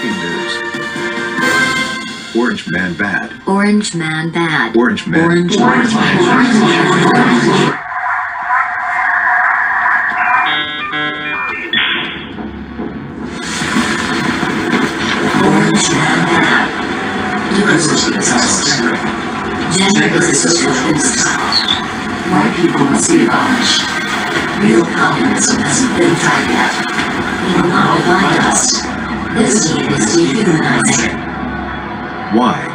Breaking news. Orange man bad. Orange man bad. Orange man. Orange man. Orange man. Orange man bad. Diversity is lost. Gender is socialist. White people must be abolished. Real communism hasn't been tried yet. We will not divide us. This deed is dehumanizing. Why?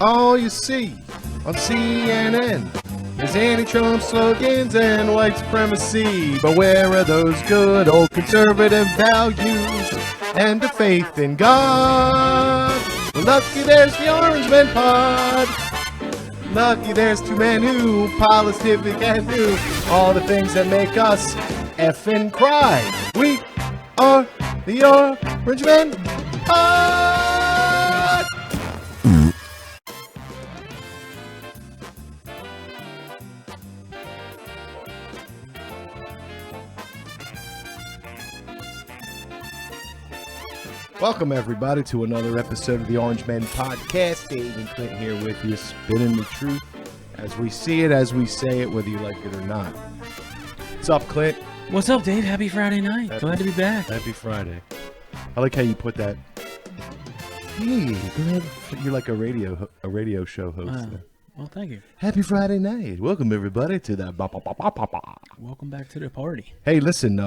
All you see on CNN is anti-Trump slogans and white supremacy. But where are those good old conservative values and the faith in God? Well, lucky there's the Orange Man Pod. Lucky there's two men who positively can do all the things that make us effing cry. We are the Orange Man Pod. Welcome everybody to another episode of the Orange Men Podcast. Dave and Clint here with you, spinning the truth as we see it, as we say it, whether you like it or not. What's up, Clint? What's up, Dave? Happy Friday night. Glad to be back. Happy Friday. I like how you put that. Hey, glad you're like a radio show host. Well, thank you. Happy Friday night. Welcome everybody to the Welcome back to the party. Hey, listen.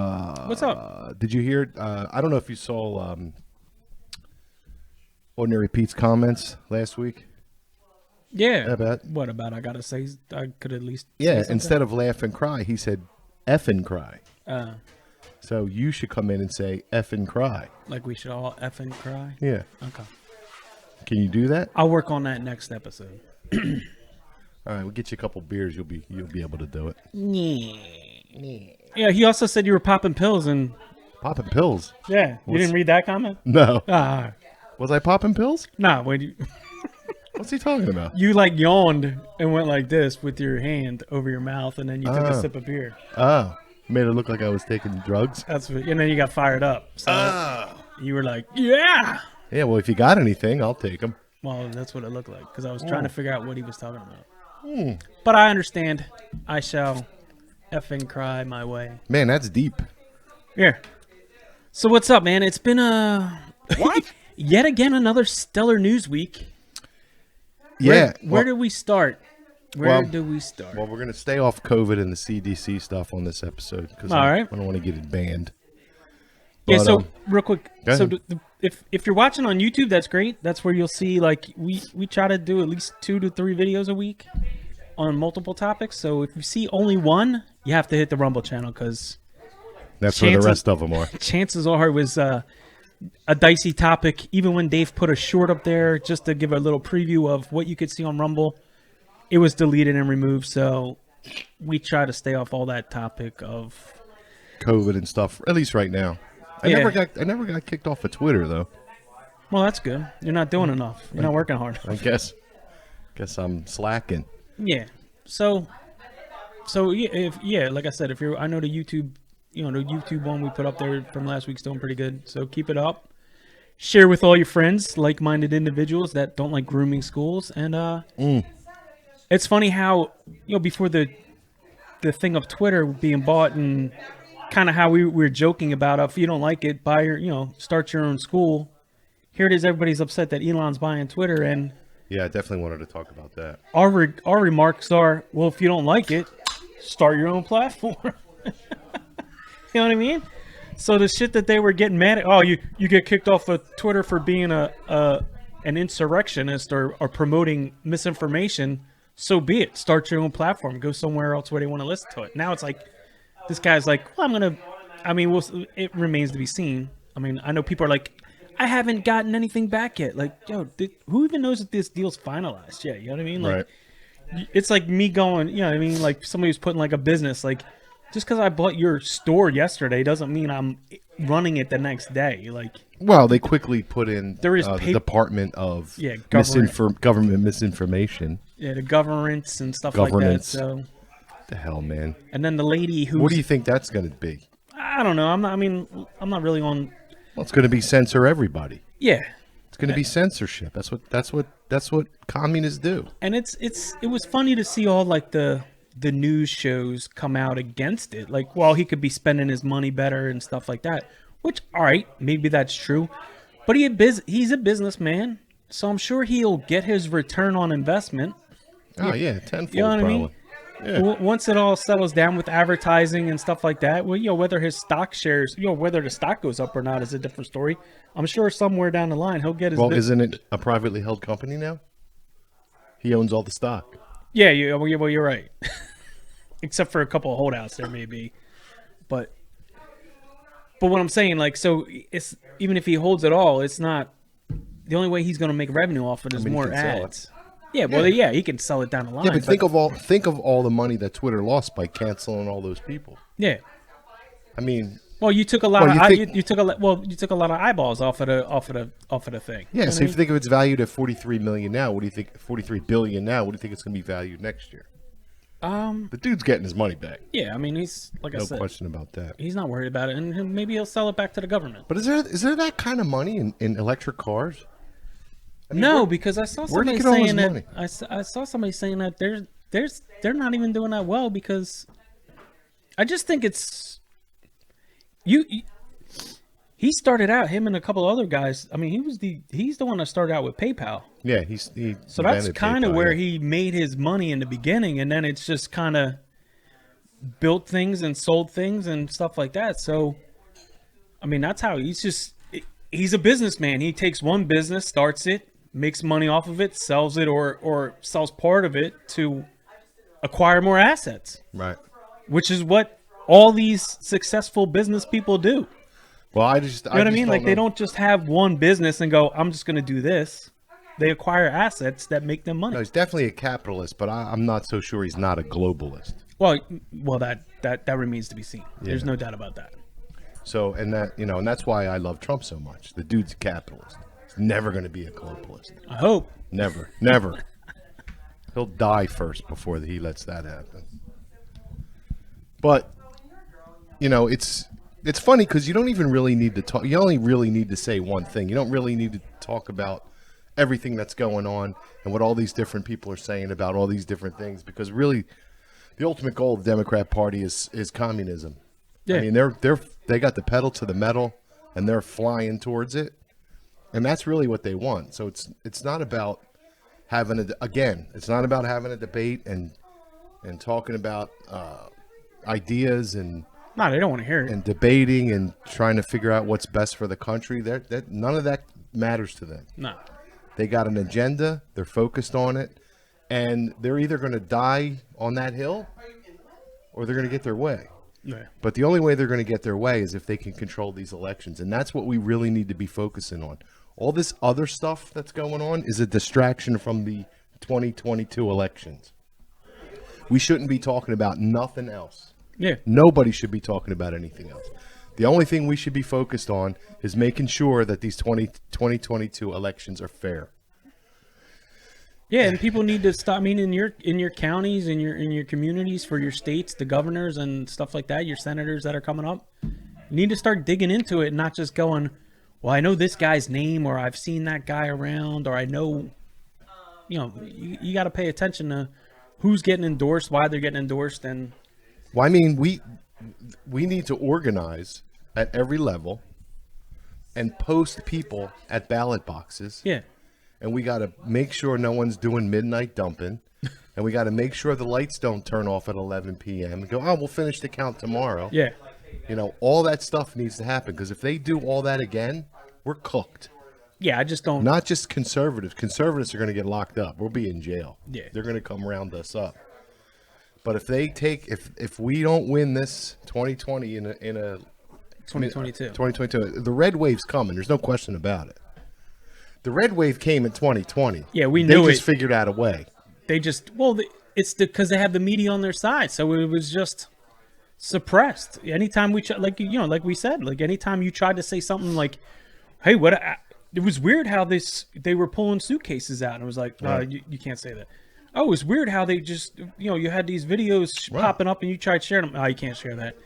What's up? Did you hear? I don't know if you saw Ordinary Pete's comments last week. Yeah. About What about? I gotta say, I could at least. Yeah. say something? Instead of laugh and cry, he said F and cry. Uh, So you should come in and say F and cry. like we should all effing cry. Yeah. Okay. Can you do that? I'll work on that next episode. All right. We'll get you a couple beers. You'll be able to do it. Yeah. He also said you were popping pills and. Popping pills? Yeah. You didn't read that comment? No. Ah. Was I popping pills? Nah. When you What's he talking about? you like yawned and went like this with your hand over your mouth, and then you took a sip of beer. Oh, made it look like I was taking drugs. That's what. And then you got fired up. So you were like, yeah. Yeah. Well, if you got anything, I'll take them. Well, that's what it looked like because I was trying to figure out what he was talking about. But I understand. I shall effing cry my way. Man, that's deep. Yeah. So what's up, man? It's been What? yet again another stellar news week. Yeah. Where do we start? Where well- do we start? Well, we're going to stay off COVID and the CDC stuff on this episode because All right. I don't want to get it banned. Yeah. But, So real quick. go So ahead. if you're watching on YouTube, that's great. That's where you'll see like we try to do at least 2 to 3 videos a week on multiple topics. So if you see only one, you have to hit the Rumble channel because that's where the chances- rest of them are. chances are it was a dicey topic. Even when Dave put a short up there just to give a little preview of what you could see on Rumble, it was deleted and removed. So we try to stay off all that topic of. COVID and stuff, at least right now. I Yeah. never got kicked off of Twitter though. Well, that's good. You're not doing enough. You're not working hard. I guess I'm slacking. Yeah. So yeah, like I said, I know the YouTube, the YouTube one we put up there from last week's doing pretty good. So keep it up. Share with all your friends, like-minded individuals that don't like grooming schools, and it's funny how before the thing of Twitter being bought and kind of how we were joking about if you don't like it, buy your start your own school. Here it is, everybody's upset that Elon's buying Twitter, and Yeah, I definitely wanted to talk about that. our remarks are, well, if you don't like it, start your own platform. You know what I mean? So the shit that they were getting mad at, you get kicked off of Twitter for being an insurrectionist or promoting misinformation, so be it. Start your own platform. Go somewhere else where they want to listen to it. Now it's like, this guy's like, well, it remains to be seen. I mean, I know people are like, I haven't gotten anything back yet. Like, who even knows if this deal's finalized yet? You know what I mean? Like, Right. It's like me going, like somebody who's putting like a business, like, just because I bought your store yesterday doesn't mean I'm running it the next day. Like, Well, they quickly put in There is the pap- Department of government. Government Misinformation. Yeah, the governance and stuff like that. Governance. So The hell, man. And then the lady who What do you think that's going to be? I don't know. I'm not really on. Well, it's going to be censor everybody. Yeah. It's going to be censorship. That's what communists do. And it was funny to see all like the news shows come out against it. Like, well, he could be spending his money better and stuff like that. Which, all right, maybe that's true. But he's a businessman, so I'm sure he'll get his return on investment. Oh yeah, tenfold. You know what I probably. mean? Yeah. Once it all settles down with advertising and stuff like that, well, whether his stock shares, whether the stock goes up or not is a different story. I'm sure somewhere down the line he'll get his. Well, isn't it a privately held company now? He owns all the stock. Yeah, well, you're right. Except for a couple of holdouts there, maybe. But what I'm saying, like, so it's even if he holds it all, it's not the only way he's going to make revenue off it is more he can sell ads. Yeah, well, yeah, he can sell it down the line. Yeah, but think of all the money that Twitter lost by canceling all those people. Yeah. I mean, well, you took a lot Well, you took a lot of eyeballs off of the thing. yeah. You know So what if you think of its valued at 43 million now, what do you think? 43 billion now. What do you think it's going to be valued next year? The dude's getting his money back. Yeah, I mean, he's like I No said, question about that. he's not worried about it, and maybe he'll sell it back to the government. But is there that kind of money in electric cars? I mean, No, because I saw where'd he somebody get all his saying that money? I saw somebody saying that they're not even doing that well because I just think it's you he started out, him and a couple other guys. I mean, he's the one that started out with PayPal. Yeah, So that's invented kind of PayPal, where yeah. he made his money in the beginning, and then it's just kind of built things and sold things and stuff like that. So, I mean, that's how he's a businessman. He takes one business, starts it, makes money off of it, sells it or sells part of it to acquire more assets, Right. which is what all these successful business people do. Well, I You know what I mean? Like, they don't just have one business and go, I'm just going to do this. They acquire assets that make them money. No, he's definitely a capitalist, but I'm not so sure he's not a globalist. Well, that remains to be seen. There's Yeah. no doubt about that. So, and that's why I love Trump so much. The dude's a capitalist. He's never going to be a globalist. I hope. Never. He'll die first before he lets that happen. But, it's funny because you don't even really need to talk. You only really need to say one thing. You don't really need to talk about everything that's going on and what all these different people are saying about all these different things, because really the ultimate goal of the Democrat Party is communism. Yeah. I mean, they got the pedal to the metal and they're flying towards it. And that's really what they want. So it's not about it's not about having a debate and talking about ideas and No, they don't want to hear it. and debating and trying to figure out what's best for the country. That none of that matters to them. No. They got an agenda. They're focused on it, and they're either going to die on that hill, or they're going to get their way. Yeah. But the only way they're going to get their way is if they can control these elections, and that's what we really need to be focusing on. All this other stuff that's going on is a distraction from the 2022 elections. We shouldn't be talking about nothing else. Yeah. Nobody should be talking about anything else. The only thing we should be focused on is making sure that these 2022 elections are fair. Yeah, and people need to stop. I mean, in your counties, in your communities, for your states, the governors and stuff like that, your senators that are coming up, you need to start digging into it and not just going, well, I know this guy's name, or I've seen that guy around, or I know, you got to pay attention to who's getting endorsed, why they're getting endorsed, and. Well, I mean, we need to organize at every level and post people at ballot boxes. Yeah. And we got to make sure no one's doing midnight dumping. And we got to make sure the lights don't turn off at 11 p.m. and go, we'll finish the count tomorrow. Yeah. All that stuff needs to happen, because if they do all that again, we're cooked. Yeah, I just don't. Not just conservatives. Conservatives are going to get locked up. We'll be in jail. Yeah. They're going to come round us up. But if we don't win this 2020 in a 2022. 2022, the red wave's coming. There's no question about it. The red wave came in 2020. Yeah, we knew They just it. figured out a way. They just it's because they have the media on their side, so it was just suppressed. Anytime we like we said, like anytime you tried to say something like, "Hey, it was weird how they were pulling suitcases out," and it was like, Right. you can't say that. Oh, it's weird how they just, you had these videos Right. popping up and you tried sharing them. Oh, you can't share that.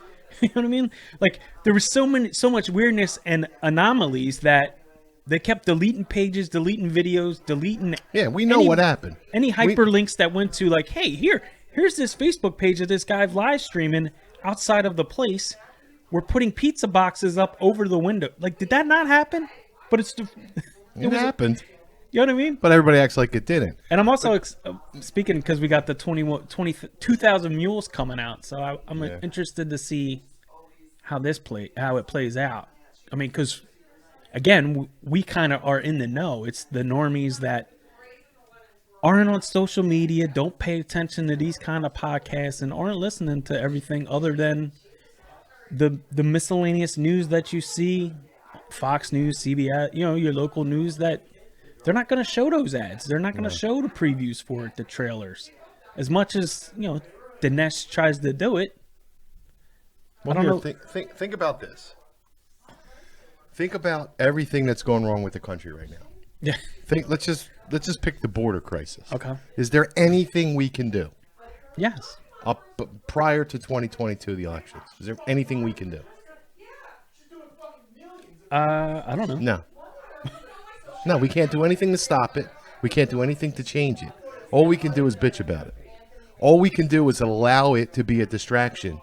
You know what I mean? Like there was so much weirdness and anomalies that they kept deleting pages, deleting videos, deleting. Yeah, we know what happened. Any hyperlinks that went to like, hey, here's this Facebook page of this guy live streaming outside of the place. We're putting pizza boxes up over the window. Like, did that not happen? But it happened. You know what I mean? But everybody acts like it didn't. And I'm also speaking because we got the 2,000 Mules coming out, so I'm interested to see how it plays out. I mean, because again, we kind of are in the know. It's the normies that aren't on social media, don't pay attention to these kind of podcasts, and aren't listening to everything other than the miscellaneous news that you see, Fox News, CBS, your local news that. They're not going to show those ads. They're not going to show the previews for it, the trailers. As much as, Dinesh tries to do it. Well, I don't know. Think about this. Think about everything that's going wrong with the country right now. Yeah. Let's just pick the border crisis. Okay. Is there anything we can do? Yes. Up prior to 2022, the elections. Is there anything we can do? I don't know. No. No, we can't do anything to stop it. We can't do anything to change it. All we can do is bitch about it. All we can do is allow it to be a distraction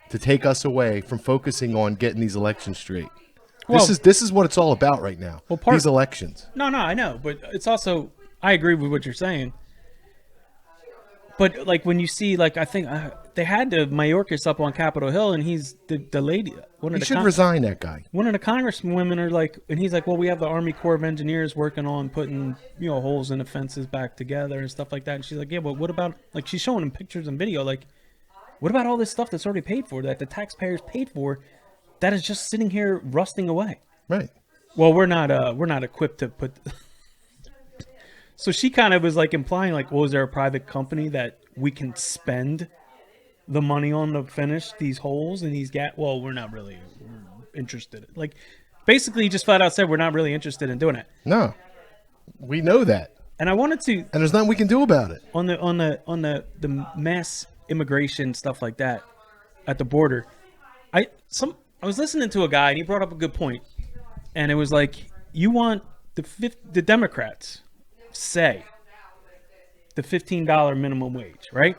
to take us away from focusing on getting these elections straight. Well, this is what it's all about right now. Well, these elections. No, I know, but it's also I agree with what you're saying. But like when you see, like I think they had the Mayorkas up on Capitol Hill, and he's the lady. He should resign. That guy. One of the congresswomen are like, and he's like, well, we have the Army Corps of Engineers working on putting holes in the fences back together and stuff like that. And she's like, yeah, but what about like she's showing him pictures and video, like, what about all this stuff that's already paid for, that the taxpayers paid for, that is just sitting here rusting away? Right. Well, we're not equipped to put. So she kind of was like implying like, well, is there a private company that we can spend the money on to finish these holes and these well, we're not really interested. Like, basically just flat out said, we're not really interested in doing it. No, we know that. And I wanted to, and there's nothing we can do about it. On the mass immigration stuff like that at the border. I was listening to a guy and he brought up a good point. And it was like, you want the Democrats say the $15 minimum wage, right?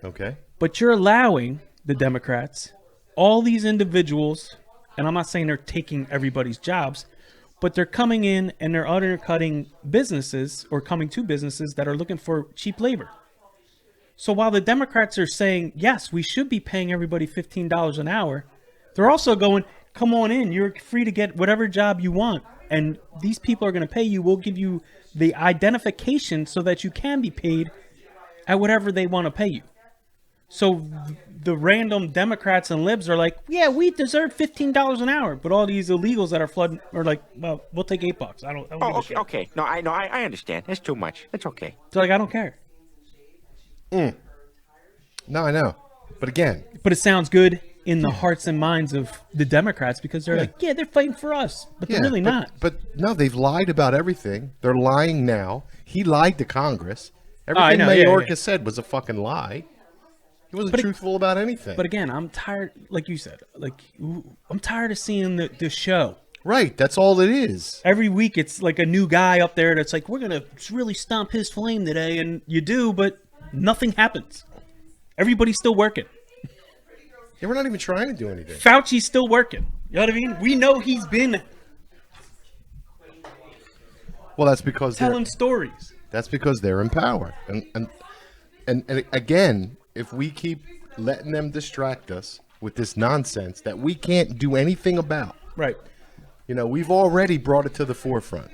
Okay. But you're allowing the Democrats, all these individuals, and I'm not saying they're taking everybody's jobs, but they're coming in and they're undercutting businesses or coming to businesses that are looking for cheap labor. So while the Democrats are saying, yes, we should be paying everybody $15 an hour, they're also going, come on in, you're free to get whatever job you want. And these people are going to pay you. We'll give you the identification so that you can be paid at whatever they want to pay you. So the random Democrats and libs are like, yeah, we deserve $15 an hour. But all these illegals that are flooding are like, well, we'll take $8. I don't give a shit. Okay. No, I understand. That's too much. That's okay. So like, I don't care. No, I know. But again. But it sounds good in the hearts and minds of the Democrats because they're like, yeah, they're fighting for us. But they're really not. But no, they've lied about everything. They're lying now. He lied to Congress. Everything Mayorkas said was a fucking lie. He wasn't truthful about anything. But again, I'm tired, like you said, I'm tired of seeing the show. Right, that's all it is. Every week it's like a new guy up there that's like, we're going to really stomp his flame today. And you do, but nothing happens. Everybody's still working. Yeah, we're not even trying to do anything. Fauci's still working. You know what I mean? We know he's been that's because telling stories. That's because they're in power. And again, if we keep letting them distract us with this nonsense that we can't do anything about. Right. We've already brought it to the forefront.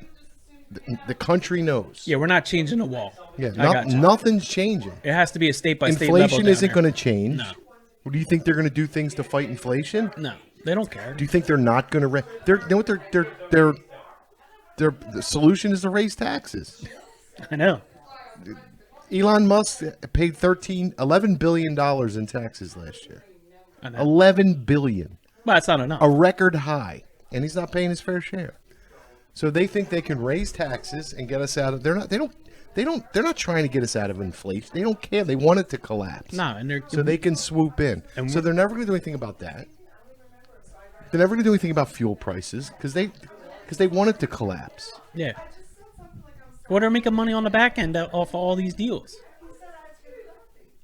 The country knows. Yeah, we're not changing the wall. Yeah, nothing's changing. It has to be a state-by-state level. Inflation isn't going to change. No. Do you think they're going to do things to fight inflation? No, they don't care. Do you think they're not going to? The solution is to raise taxes. I know. Elon Musk paid $11 billion in taxes last year. I know. $11 billion. Well, that's not enough. A record high, and he's not paying his fair share. So they think they can raise taxes and get us out of. They're not trying to get us out of inflation. They don't care. They want it to collapse. No, and So they can swoop in. And So they're never going to do anything about that. They're never going to do anything about fuel prices because they want it to collapse. Yeah. Well, they're making money on the back end off of all these deals.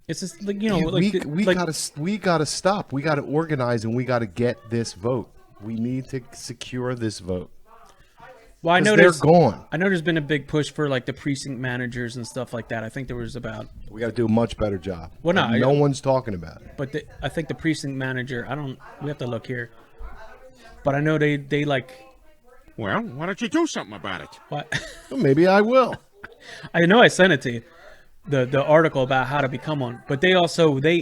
It's just like, We gotta stop. We gotta organize, and we gotta get this vote. We need to secure this vote. Well, I know they're gone. I know there's been a big push for like the precinct managers and stuff like that. I think there was about. We got to do a much better job. Well, no, no one's talking about it. But I think the precinct manager. We have to look here. But I know they like. Well, why don't you do something about it? What? Well, maybe I will. I know I sent it to you. The article about how to become one. But they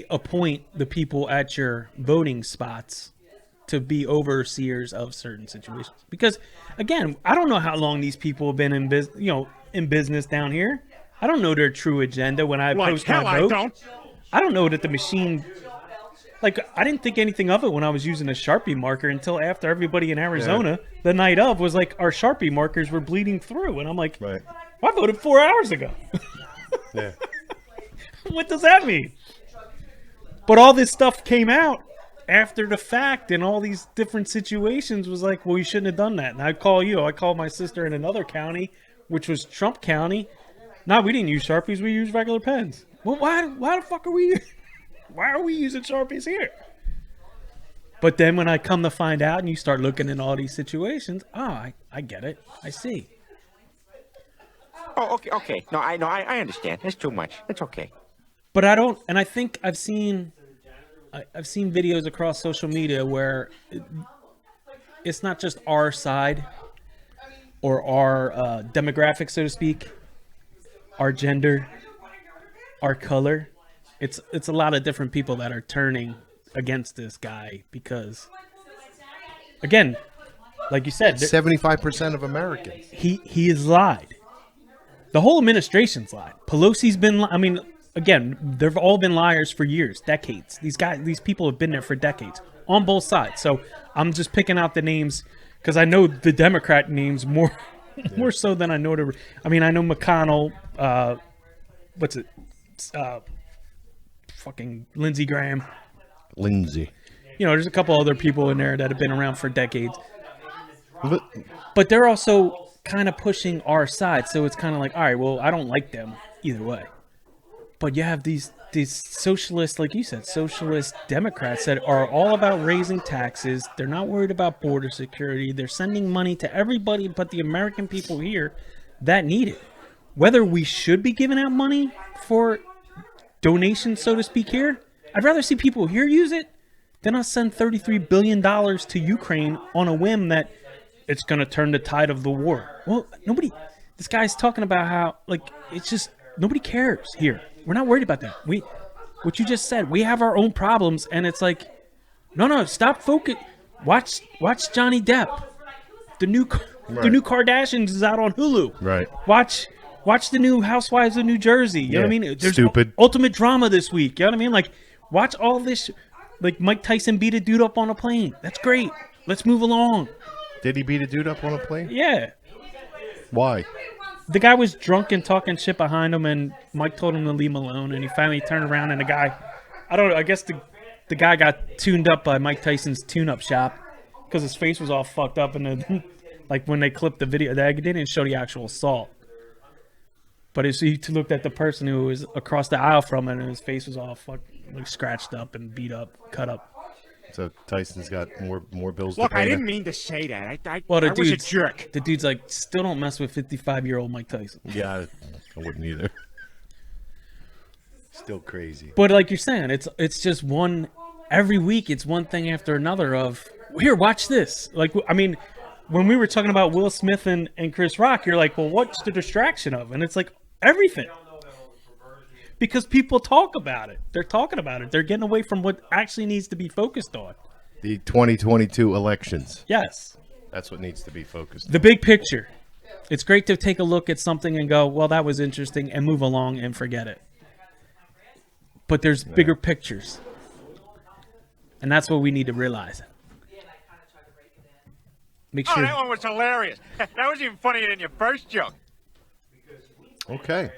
appoint the people at your voting spots to be overseers of certain situations. Because again, I don't know how long these people have been in business down here. I don't know their true agenda when I post my vote. I don't know that the machine. Like, I didn't think anything of it when I was using a Sharpie marker until after everybody in Arizona, the night of, was like, our Sharpie markers were bleeding through. And I'm like, Right. I voted 4 hours ago. Yeah. What does that mean? But all this stuff came out after the fact, and all these different situations was like, well, you shouldn't have done that. And I called my sister in another county, which was Trump County. No, we didn't use Sharpies. We used regular pens. Well, why the fuck are we... Why are we using Sharpies here? But then when I come to find out and you start looking at all these situations, I get it. I see. Oh, okay. No, I understand. It's too much. It's okay. But I don't, and I think I've seen videos across social media where it's not just our side or our demographic, so to speak, our gender, our color. It's a lot of different people that are turning against this guy because, again, like you said, 75% of Americans. He has lied. The whole administration's lied. Pelosi's been. I mean, again, they've all been liars for years, decades. These people have been there for decades on both sides. So I'm just picking out the names because I know the Democrat names more so than I know the. I mean, I know McConnell. What's it? Fucking Lindsey Graham. Lindsey. There's a couple other people in there that have been around for decades. But they're also kind of pushing our side. So it's kind of like, all right, well, I don't like them either way. But you have these socialist, like you said, socialist Democrats that are all about raising taxes. They're not worried about border security. They're sending money to everybody but the American people here that need it. Whether we should be giving out money for donations, so to speak, here, I'd rather see people here use it than us send $33 billion to Ukraine on a whim that it's going to turn the tide of the war. Well, this guy's talking about how, like, it's just, nobody cares here. We're not worried about that. What you just said, we have our own problems, and it's like, no, stop focus. Watch Johnny Depp. The new Kardashians is out on Hulu. Right. Watch the new Housewives of New Jersey. You know what I mean? There's stupid. Ultimate drama this week. You know what I mean? Like, watch all this. Like, Mike Tyson beat a dude up on a plane. That's great. Let's move along. Did he beat a dude up on a plane? Yeah. Why? The guy was drunk and talking shit behind him, and Mike told him to leave him alone, and he finally turned around, and the guy, I don't know, I guess the guy got tuned up by Mike Tyson's tune-up shop because his face was all fucked up, and then, like, when they clipped the video, they didn't show the actual assault. But he looked at the person who was across the aisle from him, and his face was all like scratched up and beat up, cut up. So Tyson's got more bills to Look, pay. I didn't mean to say that. I Well, the was a jerk. The dude's like, still don't mess with 55-year-old Mike Tyson. Yeah, I wouldn't either. Still crazy. But like you're saying, it's just one every week. It's one thing after another. Of here, watch this. Like, I mean, when we were talking about Will Smith and Chris Rock, you're like, well, what's the distraction of? And it's like everything. Because people talk about it. They're talking about it. They're getting away from what actually needs to be focused on. The 2022 elections. Yes. That's what needs to be focused on. The big picture. It's great to take a look at something and go, well, that was interesting, and move along and forget it. But there's bigger pictures. And that's what we need to realize. Make sure. Oh, that one was hilarious. That was even funnier than your first joke. Okay.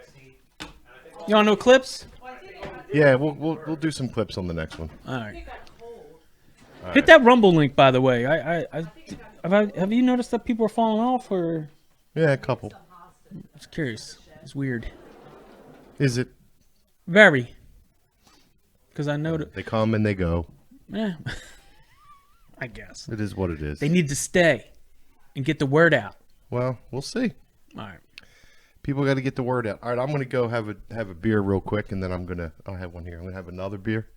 You want no clips? Yeah, we'll do some clips on the next one. All right. Hit that Rumble link, by the way. Have you noticed that people are falling off, or? Yeah, a couple. I'm just curious. It's weird. Is it? Very. Because I know that. They come and they go. Yeah. I guess. It is what it is. They need to stay and get the word out. Well, we'll see. All right. People got to get the word out. All right, I'm going to go have a beer real quick, and then I'll have one here. I'm going to have another beer.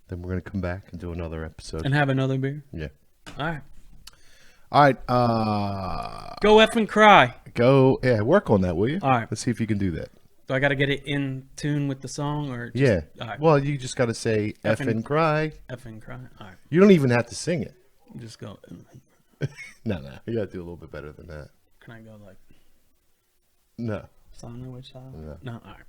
Then we're going to come back and do another episode. And have another beer? Yeah. All right. All right. Go effing cry. Go. Yeah, work on that, will you? All right. Let's see if you can do that. Do I got to get it in tune with the song, or? Just, Yeah. All right. Well, you just got to say effing cry. Effing cry. All right. You don't even have to sing it. Just go. No. You got to do a little bit better than that. Can I go like? No. Song which song? No. All right.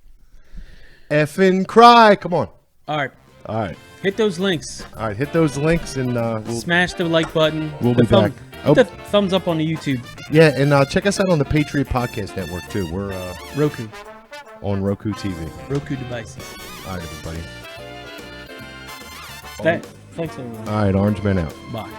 Effing cry. Come on. All right. All right. Hit those links. All right. Hit those links and we'll Smash the like button. We'll the be back. Hit the thumbs up on the YouTube. Yeah, and check us out on the Patriot Podcast Network too. We're Roku. On Roku TV. Roku devices. All right, everybody. Thanks everyone. All right, Orange Man out. Bye.